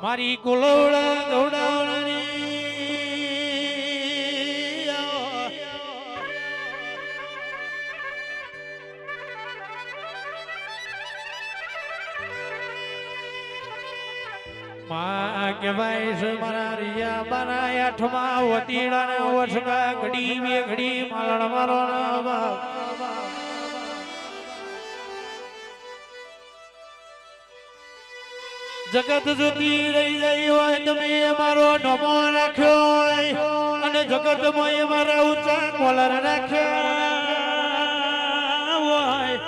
મારી કુલવડા દોડાવણી માં કહેવાય છે મારા રિયા બાના આઠમાં વતીડાના વસગા ઘડી બે ઘડી માલણ મારો ના જગત જોતી રહી જાય હોય તમે મારો નમો રાખ્યો હોય અને જગત માં મારા ઊંચા કોલર રાખ્યા હોય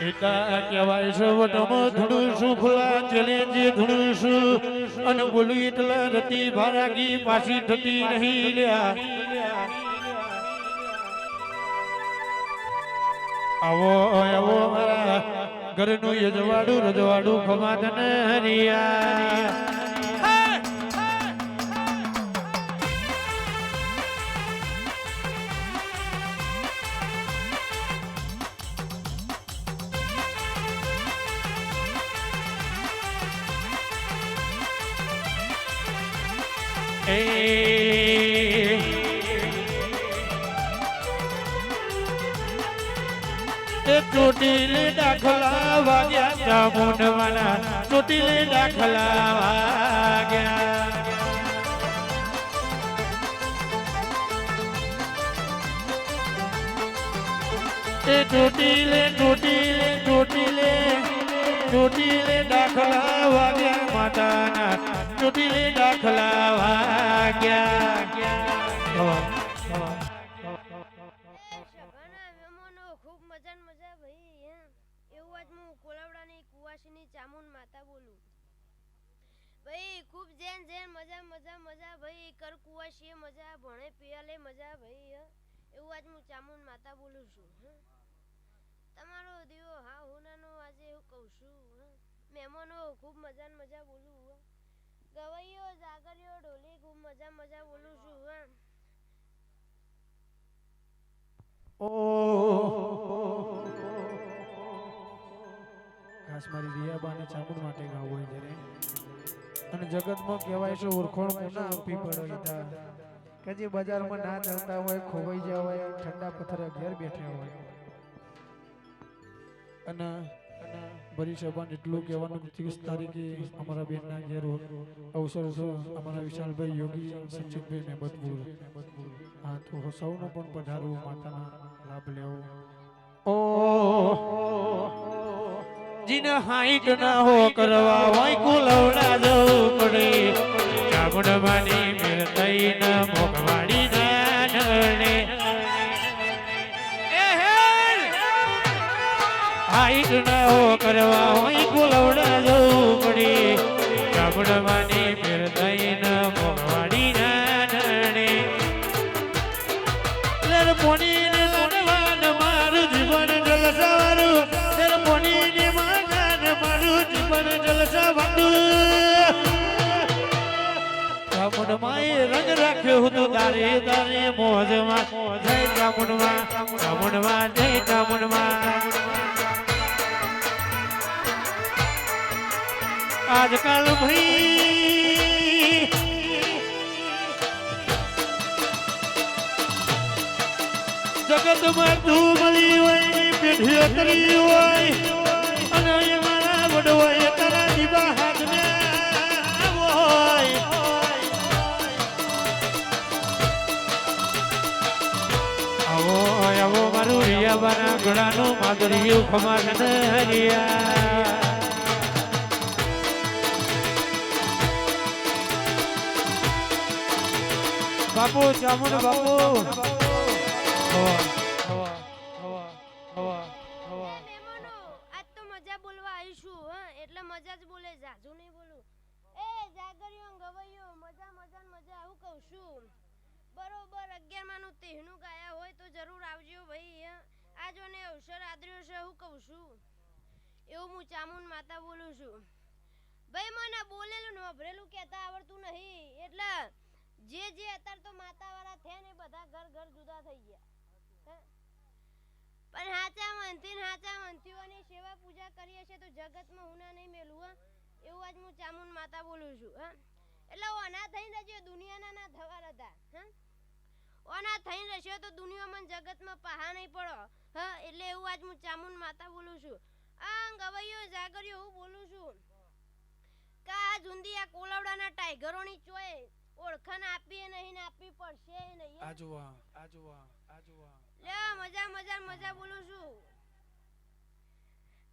એકા કહેવાય છે વટમાં ધૂળું છું ખુલ્લા ચેલેન્જ ધૂળું છું અને બોલું એટલા રતી ભારાગી પાછી થતી નહીં લ્યા આવો આવો મારા ઘરનું યજવાડું રજવાડું ખમાદન હરિયા ચોટીલે દાખલા વાગ્યા ચામુંડવાના ચોટીલે દાખલા વાગ્યા ચોટીલે ચોટીલે ચોટીલે ચોટીલે દાખલા વાગ્યા માતાના ચોટીલે દાખલા વાગ્યા ચામુંડ માતા બોલું ભાઈ ખૂબ જેન જેન મજા મજા મજા ભાઈ કર કુવાશીએ મજા ભણે પિયાલે મજા ભાઈ એવું આજ હું ચામુંડ માતા બોલું છું તમારો દીવો હા હોનાનો આજે હું કહું છું મહેમાનો ખૂબ મજા મજા બોલું ગવૈયો જાગરિયો ઢોલી ખૂબ મજા મજા બોલું છું ખાસ મારી રિયાબાને ચામુંડ માટે ગાવું હોય જ્યારે અને જગતમાં કહેવાય છે ઓળખોણ કોના આપી પડો ઈતા કે જે બજારમાં ના ચાલતા હોય ખોવાઈ ગયા હોય ઠંડા પથ્થર ઘેર બેઠા હોય અને બરી સભાને એટલું કહેવાનું 30 તારીખે અમારા બેનના ઘેર અવસર છે અમારા વિશાલભાઈ યોગી સંચિતભાઈ મહેમદપુર હા તો સૌનો પણ પધારવું માતાના લાભ લેવો જીને હાઈટ ના હો કરવા હોય કુલવડા જવું પડે ચામુંડ માની મેળ થઈને મોગવાડી ના નરણે હાઈટ ના હો કરવા હોય કુલવડા જવું પડે ચામુંડ માની મેળ થઈને મોગવાડી ના નરણે પોની ને લડવાન મારું જીવન જલસાવાળું પોની ને મારું જીવન જલસાવાળું માએ રંગ રાખ્યો હતો તારે તારે મોજમાં જય ચામુંડમાં ચામુંડમાં જય ચામુંડમાં આજકાલ ભાઈ જગતમાં તું મળી હોય ની પેઢીઓ કરી હોય અને મારા વડવાએ તારા દીવા હાથને હોય આવો આવો મારું રિયાબાના ગળાનું માદરિયું ખમાન હરિયા બાપુ ચામુંડ બાપુ આજ તો મજા બોલવા આવીશું એટલે મજા જ બોલે જાજુ નહીં બોલું એ જાગરિયો ગવૈયો મજા મજા મજા આવું કહું છું બરોબર 11 માનું તેહનું ગાયા હોય તો જરૂર આવજો ભાઈ આજોને અવસર આદર્યો છે હું કહું છું એવું હું ચામુંડ માતા બોલું છું ભાઈ મને બોલેલું ને વભરેલું કહેતા આવડતું નહીં એટલે જે અત્યારે તો માતા વાળા થયા ને બધા ઘર ઘર જુદા થઈ ગયા પણ હાચા મનથી ને હાચા મનથીઓની સેવા પૂજા કરી હશે તો જગતમાં હું ના નહીં મેલું હા એવું આજ હું ચામુંડ માતા બોલું છું હા એટલે ઓના થઈને રહેજો દુનિયાના ના થવા હતા હા ઓના થઈને રહેશો તો દુનિયામાં જગતમાં પહા નહીં પડો હા એટલે એવું આજ હું ચામુંડ માતા બોલું છું આ ગવૈયો જાગર્યો હું બોલું છું કા જુંદી આ કોલવડાના ટાઈગરોની ચોય ઓળખાણ આપીએ નહીં ને આપવી પડશે નહીં આ જોવા લે મજા મજા મજા બોલું છું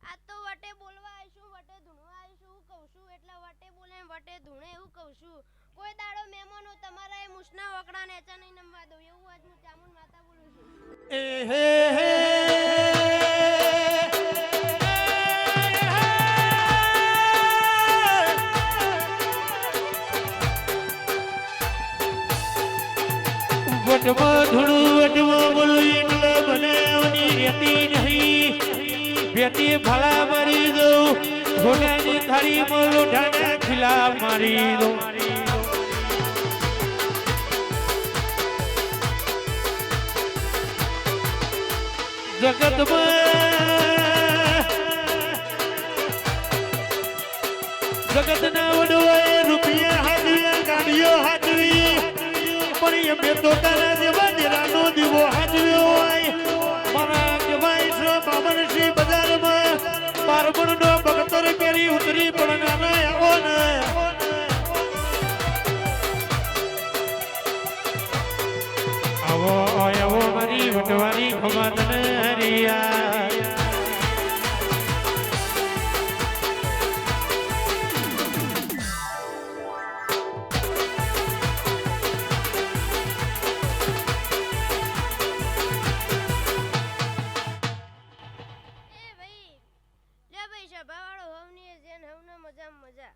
આ તો વટે બોલવા આવીશું વટે ધૂણવા આવીશું હું કહું છું એટલે વટે બોલે વટે ધૂણે એવું કહું છું કોઈ દાડો મહેમાનો તમારા એ મુસના વકડા નેચા નહીં નમવા દઉં એવું આજ હું ચામુંડ માતા બોલું છું એ હે હે વટમાં ધૂણું વટમાં બોલું એટલે મને ઓની રહેતી નહીં બેટી ભલા મારી દઉં ઘોડાની થાળીમાં લોઢાના ખીલા મારી દઉં જગતના વડવાએ રૂપિયા હાજવ્યા ગાડીઓ હાજવી પણ એમને તો તારા જેવા દેરાનો દીવો હાજવ્યો હોય મારા કહેવાય છે બાબરસિંહ બજારમાં બારબણનો બગતર કેરી ઉતરી પણ નાનો આવો ને આવો આવો મારી વટવાની ખમા તને હરિયા એ ભાઈ લે ભાઈ સભાવાળો હવની જેન હવના મજા મજા